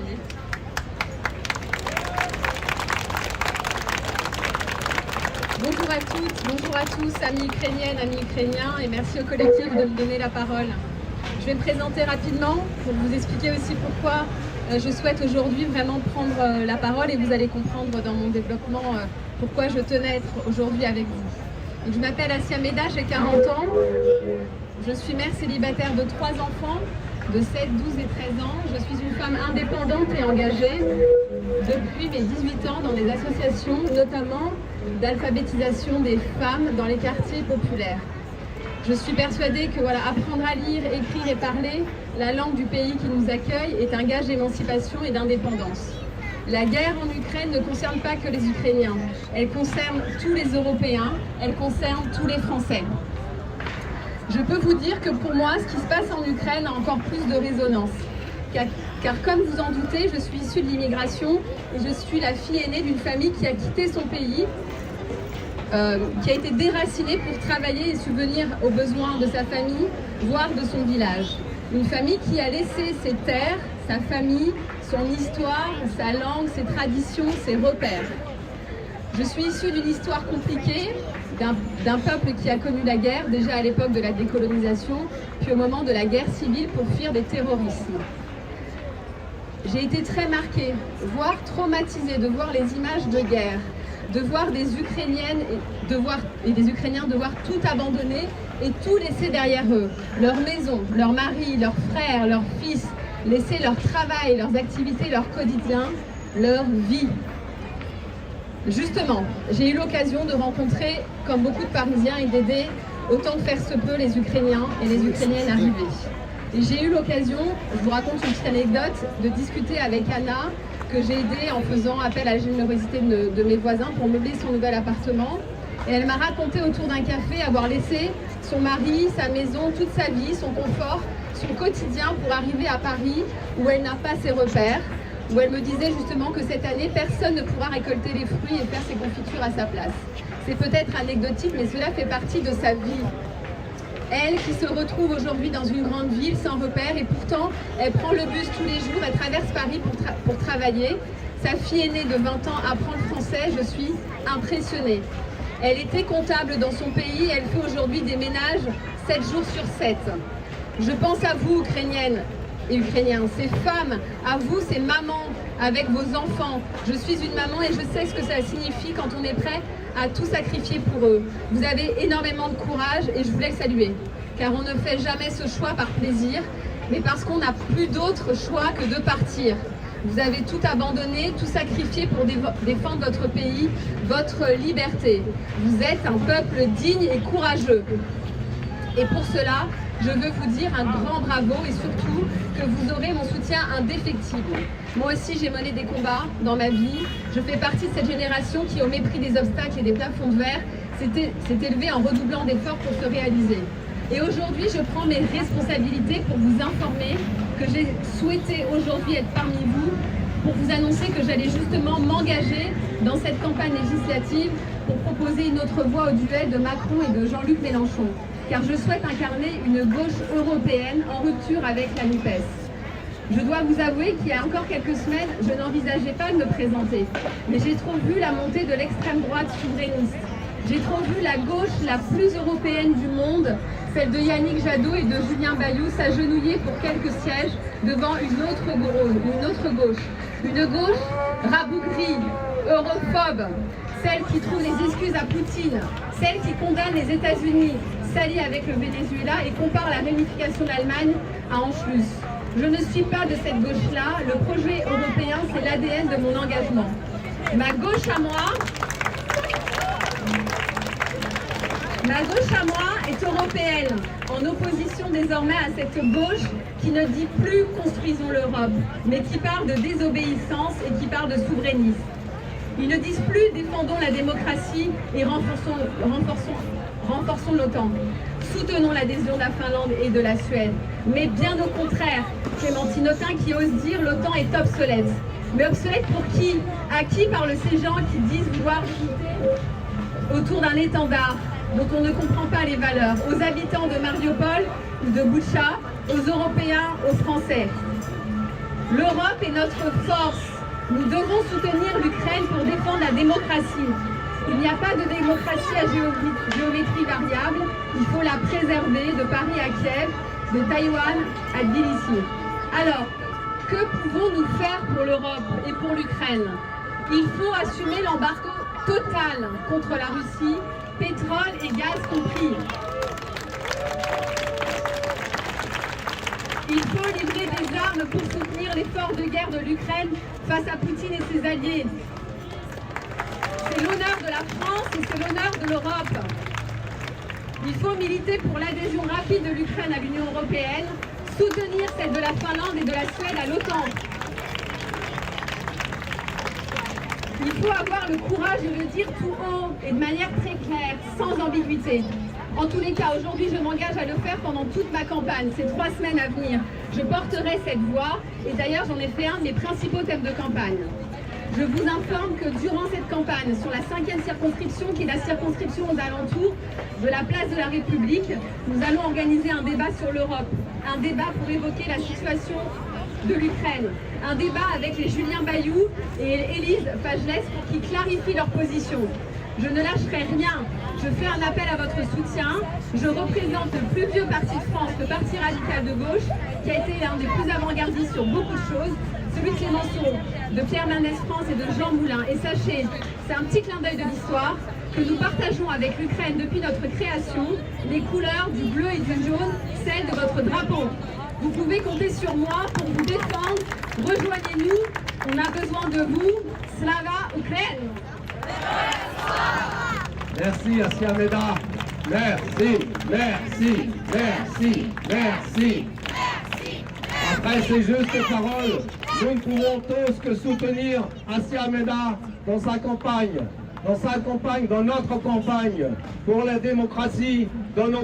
Olivier. Bonjour à toutes, bonjour à tous, amis ukrainiennes, amis ukrainiens, et merci au collectif de me donner la parole. Je vais me présenter rapidement pour vous expliquer aussi pourquoi je souhaite aujourd'hui vraiment prendre la parole, et vous allez comprendre dans mon développement pourquoi je tenais à être aujourd'hui avec vous. Donc, je m'appelle Assia Meda, j'ai 40 ans, je suis mère célibataire de 3 enfants, de 7, 12 et 13 ans. Je suis une femme indépendante et engagée depuis mes 18 ans dans des associations, notamment d'alphabétisation des femmes dans les quartiers populaires. Je suis persuadée que apprendre à lire, écrire et parler la langue du pays qui nous accueille est un gage d'émancipation et d'indépendance. La guerre en Ukraine ne concerne pas que les Ukrainiens, elle concerne tous les Européens, elle concerne tous les Français. Je peux vous dire que pour moi, ce qui se passe en Ukraine a encore plus de résonance. Car comme vous en doutez, je suis issue de l'immigration et je suis la fille aînée d'une famille qui a quitté son pays, qui a été déracinée pour travailler et subvenir aux besoins de sa famille, voire de son village. Une famille qui a laissé ses terres, sa famille, son histoire, sa langue, ses traditions, ses repères. Je suis issue d'une histoire compliquée, d'un peuple qui a connu la guerre, déjà à l'époque de la décolonisation, puis au moment de la guerre civile pour fuir des terrorismes. J'ai été très marquée, voire traumatisée de voir les images de guerre, de voir des Ukrainiennes et des Ukrainiens devoir tout abandonner et tout laisser derrière eux. Leur maison, leurs maris, leurs frères, leurs fils, laisser leur travail, leurs activités, leur quotidien, leur vie. Justement, j'ai eu l'occasion de rencontrer, comme beaucoup de Parisiens, et d'aider autant que faire se peut les Ukrainiens et les Ukrainiennes arrivés. Et j'ai eu l'occasion, je vous raconte une petite anecdote, de discuter avec Anna, que j'ai aidée en faisant appel à la générosité de mes voisins pour meubler son nouvel appartement. Et elle m'a raconté autour d'un café avoir laissé son mari, sa maison, toute sa vie, son confort, son quotidien pour arriver à Paris où elle n'a pas ses repères, où elle me disait justement que cette année, personne ne pourra récolter les fruits et faire ses confitures à sa place. C'est peut-être anecdotique, mais cela fait partie de sa vie. Elle qui se retrouve aujourd'hui dans une grande ville sans repère, et pourtant elle prend le bus tous les jours, elle traverse Paris pour travailler. Sa fille aînée de 20 ans apprend le français, je suis impressionnée. Elle était comptable dans son pays, elle fait aujourd'hui des ménages 7 jours sur 7. Je pense à vous, Ukrainiennes et Ukrainiens, ces femmes, à vous, ces mamans, avec vos enfants. Je suis une maman et je sais ce que ça signifie quand on est prêt à tout sacrifier pour eux. Vous avez énormément de courage et je voulais le saluer, car on ne fait jamais ce choix par plaisir, mais parce qu'on n'a plus d'autre choix que de partir. Vous avez tout abandonné, tout sacrifié pour défendre votre pays, votre liberté. Vous êtes un peuple digne et courageux. Et pour cela, je veux vous dire un grand bravo et surtout que vous aurez mon soutien indéfectible. Moi aussi, j'ai mené des combats dans ma vie. Je fais partie de cette génération qui, au mépris des obstacles et des plafonds de verre, s'est élevée en redoublant d'efforts pour se réaliser. Et aujourd'hui, je prends mes responsabilités pour vous informer que j'ai souhaité aujourd'hui être parmi vous pour vous annoncer que j'allais justement m'engager dans cette campagne législative pour proposer une autre voie au duel de Macron et de Jean-Luc Mélenchon. Car je souhaite incarner une gauche européenne en rupture avec la NUPES. Je dois vous avouer qu'il y a encore quelques semaines, je n'envisageais pas de me présenter. Mais j'ai trop vu la montée de l'extrême droite souverainiste. J'ai trop vu la gauche la plus européenne du monde, celle de Yannick Jadot et de Julien Bayou, s'agenouiller pour quelques sièges devant une autre gauche. Une gauche rabougrie, europhobe, celle qui trouve les excuses à Poutine, celle qui condamne les États-Unis, s'allie avec le Venezuela et compare la réunification de l'Allemagne à Anschluss. Je ne suis pas de cette gauche-là. Le projet européen, c'est l'ADN de mon engagement. Ma gauche à moi est européenne, en opposition désormais à cette gauche qui ne dit plus « construisons l'Europe », mais qui parle de désobéissance et qui parle de souverainisme. Ils ne disent plus « défendons la démocratie et renforçons l'OTAN ». Soutenons l'adhésion de la Finlande et de la Suède. Mais bien au contraire, Clémentine Autain qui ose dire l'OTAN est obsolète. Mais obsolète pour qui? À qui parlent ces gens qui disent vouloir uniter autour d'un étendard dont on ne comprend pas les valeurs? Aux habitants de Mariupol ou de Boutcha, aux Européens, aux Français. L'Europe est notre force. Nous devons soutenir l'Ukraine pour défendre la démocratie. Il n'y a pas de démocratie à géométrie variable. Il faut la préserver de Paris à Kiev, de Taïwan à Tbilissi. Alors, que pouvons-nous faire pour l'Europe et pour l'Ukraine? Il faut assumer l'embargo total contre la Russie, pétrole et gaz compris. Il faut livrer des armes pour soutenir l'effort de guerre de l'Ukraine face à Poutine et ses alliés. C'est l'honneur de la France et c'est l'honneur de l'Europe. Il faut militer pour l'adhésion rapide de l'Ukraine à l'Union européenne, soutenir celle de la Finlande et de la Suède à l'OTAN. Il faut avoir le courage de le dire tout haut et de manière très claire, sans ambiguïté. En tous les cas, aujourd'hui, je m'engage à le faire pendant toute ma campagne, ces 3 semaines à venir. Je porterai cette voix et d'ailleurs, j'en ai fait un de mes principaux thèmes de campagne. Je vous informe que durant cette campagne, sur la 5e circonscription, qui est la circonscription aux alentours de la place de la République, nous allons organiser un débat sur l'Europe, un débat pour évoquer la situation de l'Ukraine, un débat avec les Julien Bayou et Élise Fajles pour qu'ils clarifient leur position. Je ne lâcherai rien. Je fais un appel à votre soutien. Je représente le plus vieux parti de France, le Parti radical de gauche, qui a été l'un des plus avant-gardistes sur beaucoup de choses, celui de Clémenceau, de Pierre Mendès France et de Jean Moulin. Et sachez, c'est un petit clin d'œil de l'histoire, que nous partageons avec l'Ukraine depuis notre création, les couleurs du bleu et du jaune, celles de votre drapeau. Vous pouvez compter sur moi pour vous défendre. Rejoignez-nous. On a besoin de vous. Slava Ukraine! Merci Assia Meda. Merci, merci, merci, merci. Après ces justes paroles, nous ne pouvons tous que soutenir Assia Meda dans sa campagne, dans notre campagne pour la démocratie dans nos pays.